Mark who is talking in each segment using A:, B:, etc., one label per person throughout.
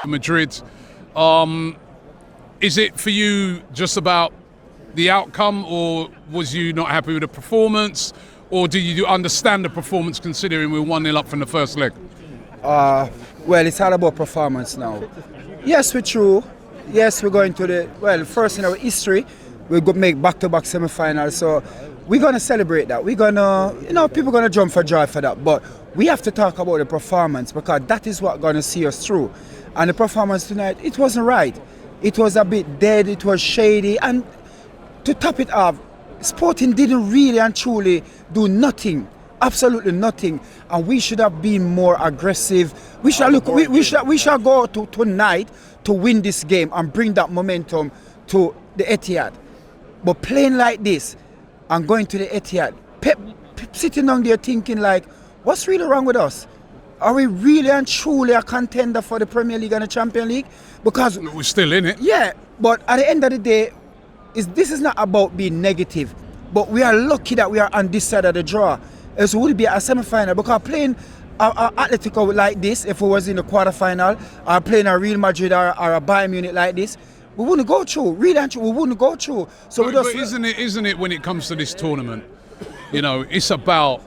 A: Madrid. Is it for you just about the outcome, or was you not happy with the performance, or do you understand the performance considering we're 1-0 up from the first leg?
B: Well, it's all about performance now. Yes, we're true. Yes, we're going to first in our history, we're going to make back-to-back semi-finals. So we're going to celebrate that. We're going to, people are going to jump for joy for that. But we have to talk about the performance, because that is what's going to see us through. And the performance tonight, it wasn't right. It was a bit dead, it was shady. And to top it off, Sporting didn't really and truly do nothing. Absolutely nothing, and we should have been more aggressive. We should go to tonight to win this game and bring that momentum to the Etihad. But playing like this and going to the Etihad, Pep sitting down there thinking like, what's really wrong with us? Are we really and truly a contender for the Premier League and the Champions League? Because
A: we're still in it.
B: Yeah, but at the end of the day, this is not about being negative. But we are lucky that we are on this side of the draw. Else would be a semi-final, because playing Atletico like this, if we was in the quarter-final, or playing a Real Madrid or a Bayern Munich like this, we wouldn't go through. Really and truly, we wouldn't go through. So
A: but isn't it when it comes to this tournament, it's about,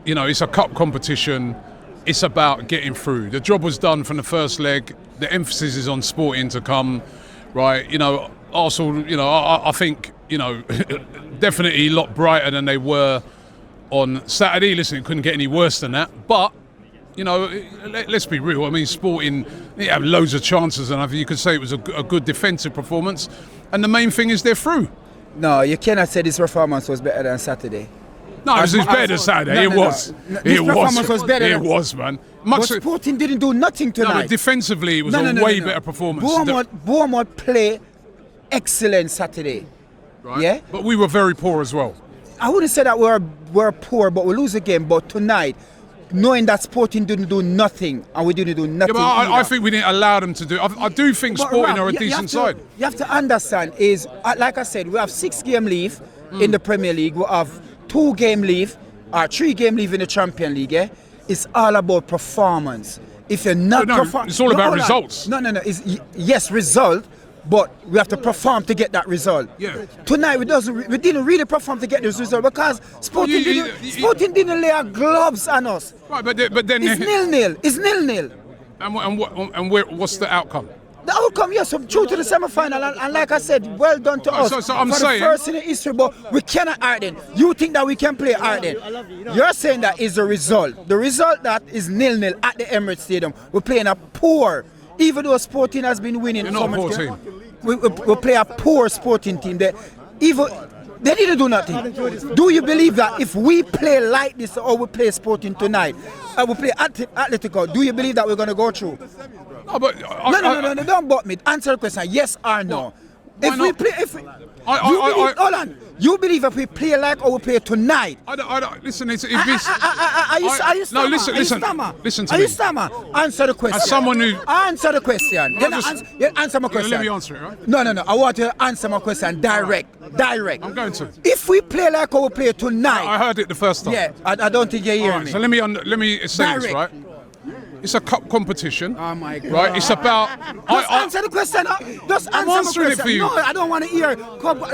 A: it's a cup competition. It's about getting through. The job was done from the first leg. The emphasis is on Sporting to come, right? Arsenal, I think, definitely a lot brighter than they were on Saturday. Listen, it couldn't get any worse than that. But, let's be real. I mean, Sporting, they have loads of chances, and you could say it was a good defensive performance. And the main thing is they're through.
B: No, you cannot say this performance was better than Saturday.
A: No, it was better than Saturday. It was.
B: This performance was better.
A: It was, man.
B: But Sporting didn't do nothing tonight.
A: No, but defensively, it was a way better performance.
B: Bournemouth play excellent Saturday.
A: Right.
B: Yeah?
A: But we were very poor as well.
B: I wouldn't say that we're poor, but we lose a game. But tonight, knowing that Sporting didn't do nothing and we didn't do nothing,
A: but I think we didn't allow them to do. I do think Sporting are a decent side.
B: You have to understand is, like I said, we have 6-game leave in the Premier League. We have 2-game leave or 3-game leave in the Champions League. Yeah? It's all about performance. If you're not performing,
A: it's all about results.
B: No. Yes, result. But we have to perform to get that result.
A: Yeah.
B: Tonight we didn't really perform to get this result, because Sporting didn't lay our gloves on us.
A: Right, but then
B: it's 0-0. It's 0-0.
A: And what's the outcome?
B: The outcome, yes, so true to the semi-final, and like I said, well done to us.
A: So I'm
B: for
A: saying,
B: the first in the history, but we cannot Arden. You think that we can play Arden? You're saying that is the result. The result that is 0-0 at the Emirates Stadium. We're playing a poor. Even though Sporting has been winning so much, we play a poor Sporting team. They didn't do nothing. Do you believe that if we play like this, or we play Sporting tonight, we play Atletico, do you believe that we're going to go through?
A: No, but
B: no, don't bot me. Answer the question, yes or no. Hold on. You believe if we play like or we play tonight?
A: I don't. Listen, if this.
B: Are you stammer?
A: No, listen to me.
B: Are you stammer? Answer the question.
A: As someone who.
B: Answer the question. Answer my question.
A: Let me answer it, right?
B: No. I want you to answer my question direct.
A: I'm going to.
B: If we play like or we play tonight.
A: I heard it the first time.
B: Yeah, I don't think you're hearing me.
A: So let me say this, right? It's a cup competition.
B: Oh my God.
A: Right? It's about.
B: Just answer the question. Just
A: I'm
B: answer
A: answering it for you.
B: No, I don't want to hear.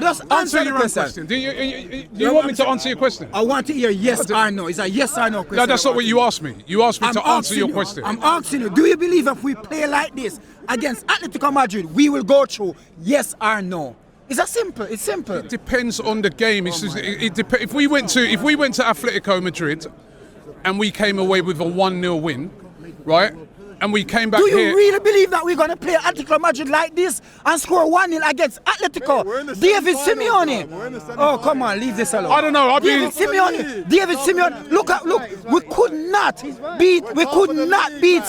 B: Just answer the question.
A: Do you want me to answer your question?
B: I want to hear yes or no. It's a yes or no question.
A: No, that's not what you asked me. You asked me to answer your question.
B: I'm asking you, do you believe if we play like this against Atletico Madrid, we will go through? Yes or no? It's simple. It's simple.
A: It depends on the game. If we went to Atletico Madrid and we came away with a 1-0 win, right? And we came back here.
B: Do you really believe that we're going to play Atletico Madrid like this and score 1-0 against Atletico? David Simeone. Oh, come on, leave this alone.
A: I don't know.
B: David Simeone. Look, we could not beat. We could not beat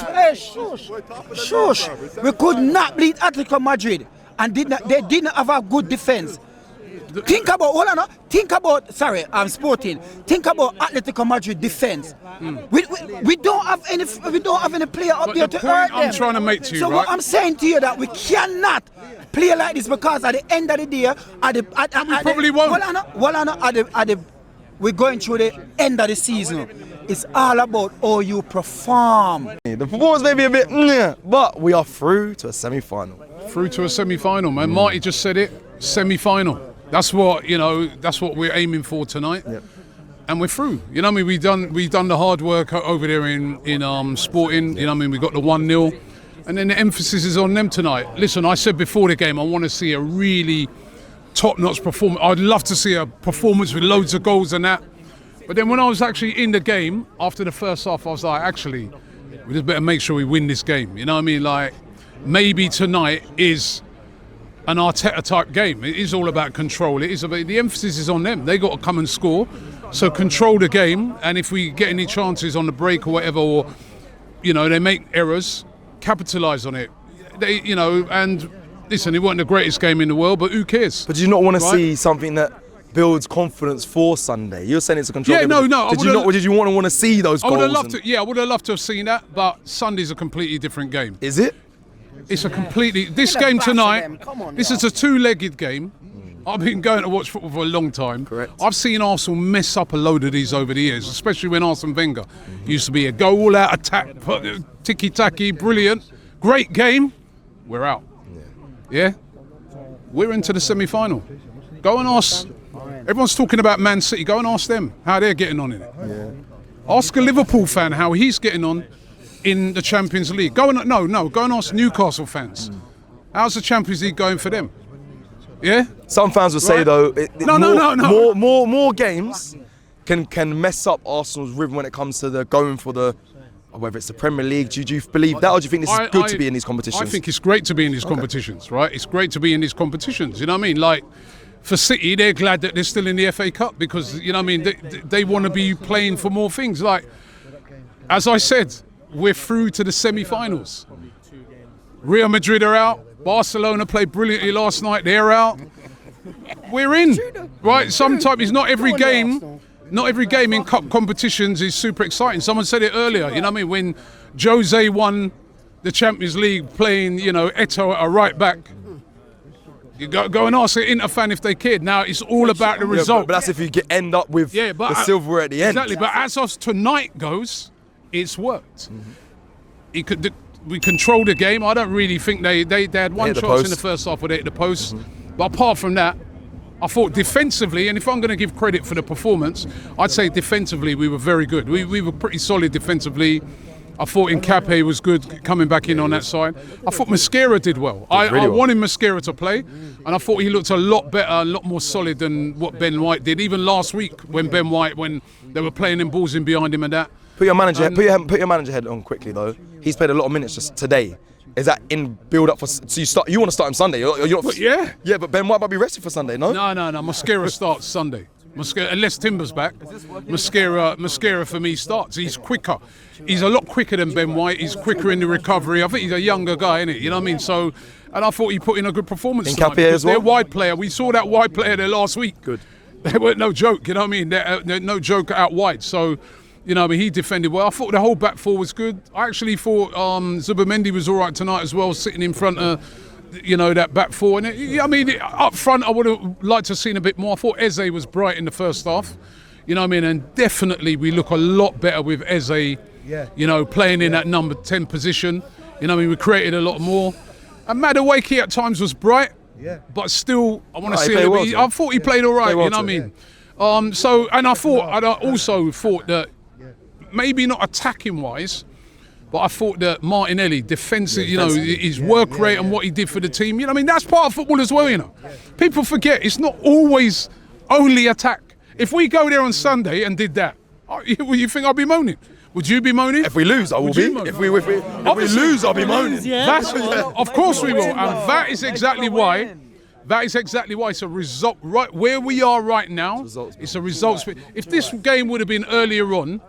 B: Atletico Madrid, and they didn't have a good defense. Think about Sporting. Think about Atletico Madrid defense. We don't have any player up there to hurt them.
A: I'm trying to make to you,
B: so
A: right?
B: what I'm saying to you that we cannot play like this, because at the end of the day, we're going through the end of the season. It's all about how you perform.
C: The performance may be a bit, but we are through to a semi-final.
A: Through to a semi-final, man. Marty just said it. Semi-final. That's what That's what we're aiming for tonight.
C: Yep.
A: And we're through. You know what I mean? We've done the hard work over there in Sporting. You know what I mean? We got the 1-0, and then the emphasis is on them tonight. Listen, I said before the game, I want to see a really top-notch performance. I'd love to see a performance with loads of goals and that. But then when I was actually in the game after the first half, I was like, actually, we just better make sure we win this game. You know what I mean? Like, maybe tonight is an Arteta type game. It is all about control. It is about, the emphasis is on them. They got to come and score. So control the game, and if we get any chances on the break or whatever, or they make errors, capitalise on it. And listen, it wasn't the greatest game in the world, but who cares?
C: But do you not want to see something that builds confidence for Sunday? You're saying it's a control game.
A: No.
C: Did you want to see those goals?
A: I would have loved to have seen that, but Sunday's a completely different game.
C: Is it?
A: It's a completely... This game tonight, this is a two-legged game. I've been going to watch football for a long time.
C: Correct.
A: I've seen Arsenal mess up a load of these over the years, especially when Arsene Wenger used to be a go all-out attack, ticky-tacky, brilliant, great game. We're out. Yeah? We're into the semi-final. Go and ask... Everyone's talking about Man City. Go and ask them how they're getting on in it.
C: Yeah.
A: Ask a Liverpool fan how he's getting on in the Champions League. Go and ask Newcastle fans. How's the Champions League going for them? Yeah?
C: Some fans will say though,
A: No.
C: More games can mess up Arsenal's rhythm when it comes to going for the, whether it's the Premier League. Do you believe that, or do you think this is good to be in these competitions?
A: I think it's great to be in these competitions, right? It's great to be in these competitions. You know what I mean? Like, for City, they're glad that they're still in the FA Cup because, you know what I mean, they want to be playing for more things. Like, as I said, we're through to the semi-finals. Real Madrid are out. Barcelona played brilliantly last night. They're out. We're in, right? Sometimes not every game in cup competitions is super exciting. Someone said it earlier. You know what I mean? When Jose won the Champions League playing, Eto'o at a right back. You go and ask an Inter fan if they cared. Now it's all about the result.
C: But that's if you end up with the silverware at the end.
A: Exactly. But as of tonight goes, it's worked. We controlled the game. I don't really think they had one chance in the first half where they hit the post. But apart from that, I thought defensively, and if I'm going to give credit for the performance, I'd say defensively we were very good. We were pretty solid defensively. I thought Nkape was good coming back in on that side. I thought Mosquera did well. I wanted Mosquera to play, and I thought he looked a lot better, a lot more solid than what Ben White did. Even last week when they were playing them balls in behind him and that.
C: Put your manager head on quickly though. He's played a lot of minutes just today. Is that in build up for? So you want to start him Sunday? You're not, yeah, but Ben White might be rested for Sunday, no?
A: No. Mosquera starts Sunday. Unless Timber's back, Mosquera for me starts. He's quicker. He's a lot quicker than Ben White. He's quicker in the recovery. I think he's a younger guy, isn't he? You know what I mean? So, and I thought he put in a good performance tonight.
C: As well?
A: They're wide player. We saw that wide player there last week.
C: Good.
A: They weren't no joke. You know what I mean? They're no joke out wide. So, you know, I mean, he defended well. I thought the whole back four was good. I actually thought Zubimendi was all right tonight as well, sitting in front of, that back four. And up front, I would have liked to have seen a bit more. I thought Eze was bright in the first half. You know what I mean? And definitely we look a lot better with Eze, playing in that number 10 position. You know what I mean? We created a lot more. And Madueke at times was bright, but still, I want to see a little bit. I thought he played all right, you know what I mean? I also thought that maybe not attacking wise, but I thought that Martinelli, defensive, his work rate and what he did for the team, that's part of football as well, People forget it's not always only attack. If we go there on Sunday and did that, you think I'll be moaning? Would you be moaning?
C: If we lose, I will be. If we lose, I'll be moaning.
A: Of course we will, and that is exactly why. It's a result. Right where we are right now, it's a results. If this game would have been earlier on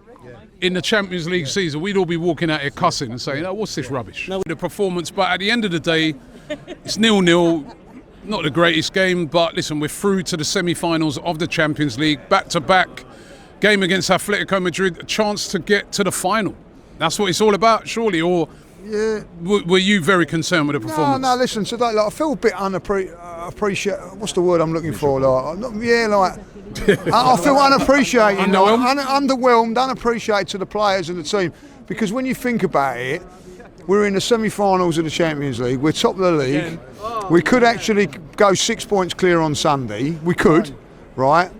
A: in the Champions League season, we'd all be walking out here cussing and saying, what's this rubbish? The performance, but at the end of the day, it's 0-0. Not the greatest game, but listen, we're through to the semi-finals of the Champions League, back-to-back game against Atletico Madrid, a chance to get to the final. That's what it's all about, surely, or were you very concerned with the performance?
D: No, listen, today, I feel a bit appreciate. What's the word I'm looking for? Like, I feel unappreciated, underwhelmed, unappreciated to the players and the team. Because when you think about it, we're in the semi-finals of the Champions League. We're top of the league. We could actually go 6 points clear on Sunday. We could, right?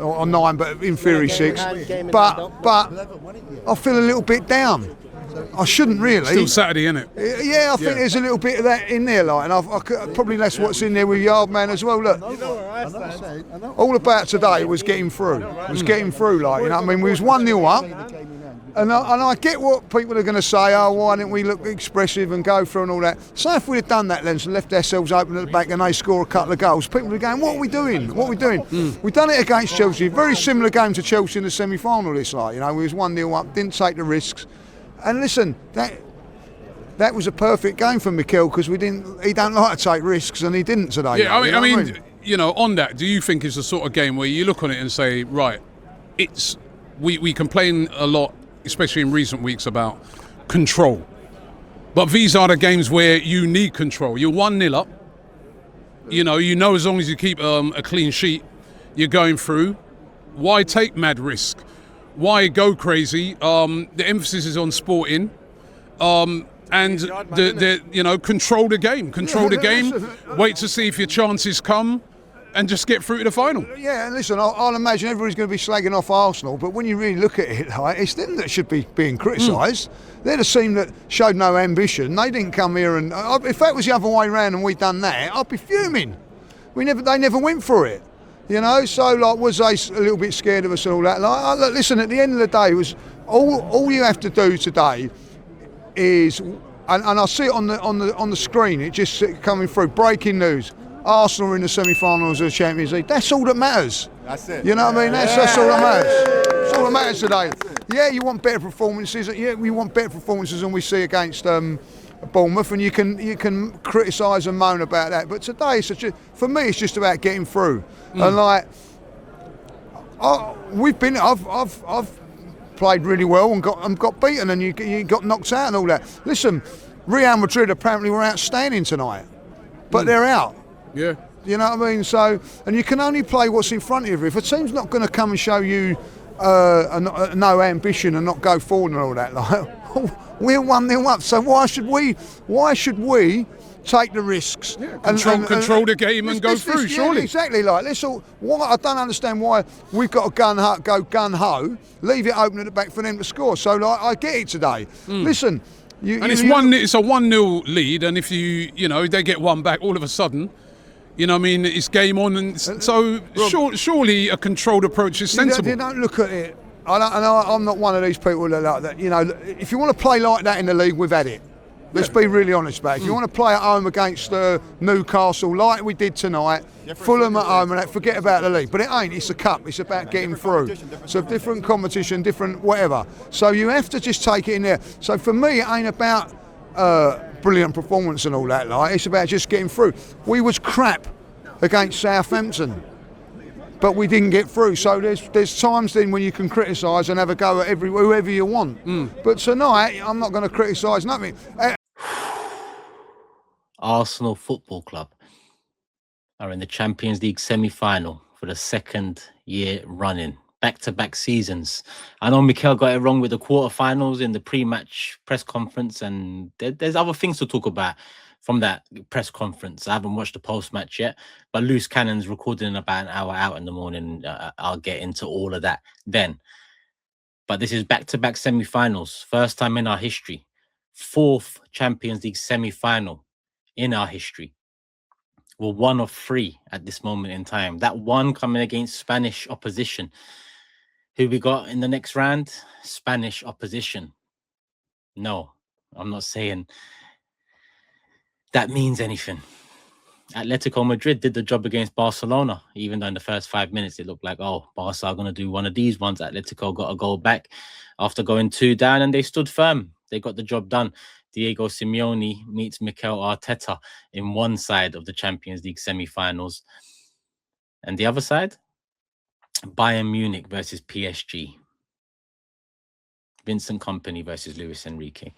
D: Or 9, but in theory 6. But I feel a little bit down. I shouldn't really.
A: Still Saturday, innit?
D: Yeah, I think there's a little bit of that in there, like, and I could, probably that's what's in there with Yardman as well. Look, all about today was getting through. Like, you know what I mean? We was 1-0 up. And I get what people are going to say, oh, why didn't we look expressive and go through and all that. So if we'd have done that, Lens, and left ourselves open at the back and they score a couple of goals, people are going, what are we doing? We've done it against Chelsea. Very similar game to Chelsea in the semi-final, this, like, you know, we was 1-0 up, didn't take the risks. And listen, that was a perfect game for Mikel because he don't like to take risks and he didn't today.
A: Yeah, I mean, you know, on that, do you think it's the sort of game where you look on it and say, right, we complain a lot, especially in recent weeks, about control. But these are the games where you need control. You're 1-0 up. You know as long as you keep a clean sheet, you're going through. Why take mad risk? Why go crazy? The emphasis is on sporting. And control the game. Control the game. Wait to see if your chances come. And just get through to the final.
D: Yeah, and listen, I'll imagine everybody's going to be slagging off Arsenal, but when you really look at it, like, it's them that should be being criticised. They're the team that showed no ambition. They didn't come here and... if that was the other way round and we'd done that, I'd be fuming. They never went for it. You know, so like, was they a little bit scared of us and all that? Like, look, listen, at the end of the day, it was all you have to do today is, and I see it on the screen, it just coming through, breaking news. Arsenal are in the semi-finals of the Champions League. That's all that matters.
E: That's it.
D: You know what I mean? That's all that matters. That's all that matters today. Yeah, you want better performances. Yeah, we want better performances than we see against Bournemouth, and you can criticise and moan about that. But today, for me, it's just about getting through. And like, I've played really well and got beaten, and you got knocked out and all that. Listen, Real Madrid apparently were outstanding tonight, but they're out.
A: Yeah.
D: You know what I mean? So, and you can only play what's in front of you. If a team's not going to come and show you no ambition and not go forward and all that, like, we're 1-0 up. So why should we take the risks?
A: Yeah, control the game and go through, surely.
D: Yeah, exactly. Like, I don't understand why we've got to go gun ho, leave it open at the back for them to score. So like, I get it today. Listen.
A: It's a 1-0 lead, and if they get one back, all of a sudden, you know what I mean, it's game on, and so Rob, surely a controlled approach is sensible.
D: You don't look at it. I'm not one of these people that like that. You know, if you want to play like that in the league, we've had it. Let's be really honest about it. If you want to play at home against Newcastle like we did tonight, Fulham at home, and that, forget about the league. But it ain't. It's a cup. It's about getting through. So different competition, different whatever. So you have to just take it in there. So for me, it ain't about brilliant performance and all that. Like, it's about just getting through. We was crap against Southampton, but we didn't get through. So there's times then when you can criticise and have a go at whoever you want. But tonight, I'm not going to criticise nothing.
F: Arsenal Football Club are in the Champions League semi-final for the second year running, back-to-back seasons. I know Mikel got it wrong with the quarterfinals in the pre-match press conference, and there's other things to talk about from that press conference. I haven't watched the post-match yet, but Loose Cannon's recording in about an hour out in the morning. I'll get into all of that then. But this is back-to-back semi-finals, first time in our history, fourth Champions League semi-final in our history. We're one of three at this moment in time. That one coming against Spanish opposition. Who we got in the next round? Spanish opposition. No, I'm not saying that means anything. Atletico Madrid did the job against Barcelona, even though in the first 5 minutes it looked like, oh, Barca are going to do one of these ones. Atletico got a goal back after going 2 down, and they stood firm. They got the job done. Diego Simeone meets Mikel Arteta in one side of the Champions League semi-finals. And the other side, Bayern Munich versus PSG. Vincent Kompany versus Luis Enrique.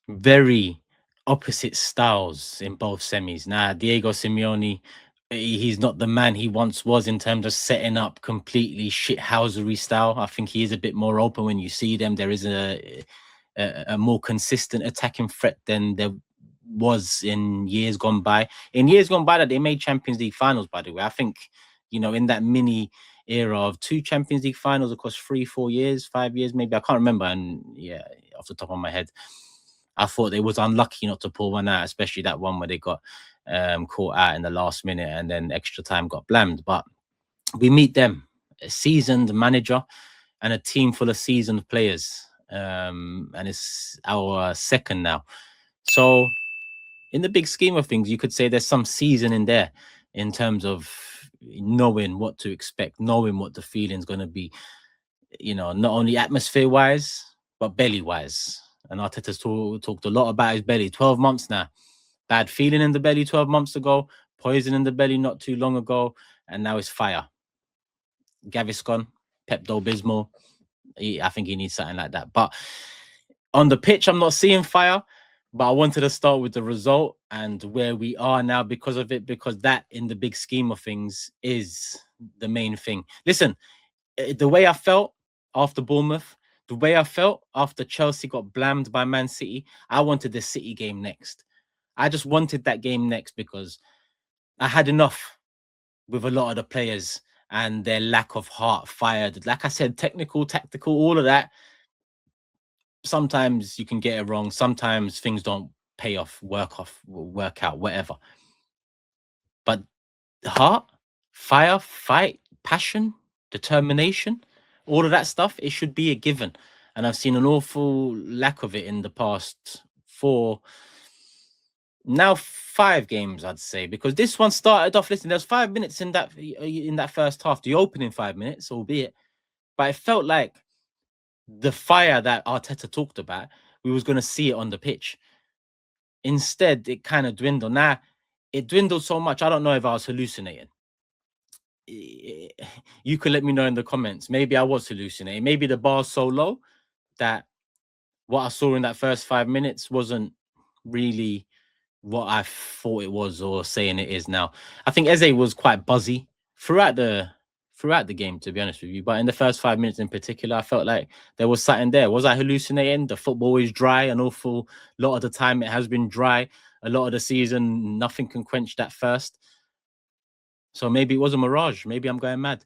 F: Very opposite styles in both semis. Now, Diego Simeone, he's not the man he once was in terms of setting up completely shithousery style. I think he is a bit more open when you see them. There is a more consistent attacking threat than there was in years gone by. In years gone by that they made Champions League finals, by the way. I think, you know, in that mini era of 2 Champions League finals across 3-4 years, 5 years, maybe, I can't remember. And yeah, off the top of my head, I thought they was unlucky not to pull one out, especially that one where they got caught out in the last minute and then extra time got blamed. But we meet them, a seasoned manager and a team full of seasoned players. And it's our second now. So in the big scheme of things, you could say there's some seasoning there in terms of knowing what to expect, knowing what the feeling's going to be, you know, not only atmosphere-wise, but belly-wise. And Arteta's talked a lot about his belly. 12 months now. Bad feeling in the belly 12 months ago, poison in the belly not too long ago, and now it's fire. Gaviscon, Pepto-Bismol, I think he needs something like that. But on the pitch, I'm not seeing fire. But I wanted to start with the result and where we are now because of it, because that, in the big scheme of things, is the main thing. Listen, the way I felt after Bournemouth, the way I felt after Chelsea got blamed by Man City, I wanted the City game next. I just wanted that game next because I had enough with a lot of the players and their lack of heart, fire. Like I said, technical, tactical, all of that. Sometimes you can get it wrong. Sometimes things don't pay off, work out, whatever. But heart, fire, fight, passion, determination, all of that stuff, it should be a given. And I've seen an awful lack of it in the past 5 games, I'd say, because this one started off. Listen, there's 5 minutes in that first half, the opening 5 minutes, albeit, but it felt like the fire that Arteta talked about, we was going to see it on the pitch. Instead, it kind of dwindled. Now, it dwindled so much, I don't know if I was hallucinating. You could let me know in the comments. Maybe I was hallucinating. Maybe the bar's so low that what I saw in that first 5 minutes wasn't really what I thought it was or saying it is now. I think Eze was quite buzzy throughout the game, to be honest with you. But in the first 5 minutes in particular, I felt like there was something there. Was I hallucinating? The football is dry. An awful lot of the time it has been dry. A lot of the season, nothing can quench that thirst. So maybe it was a mirage. Maybe I'm going mad.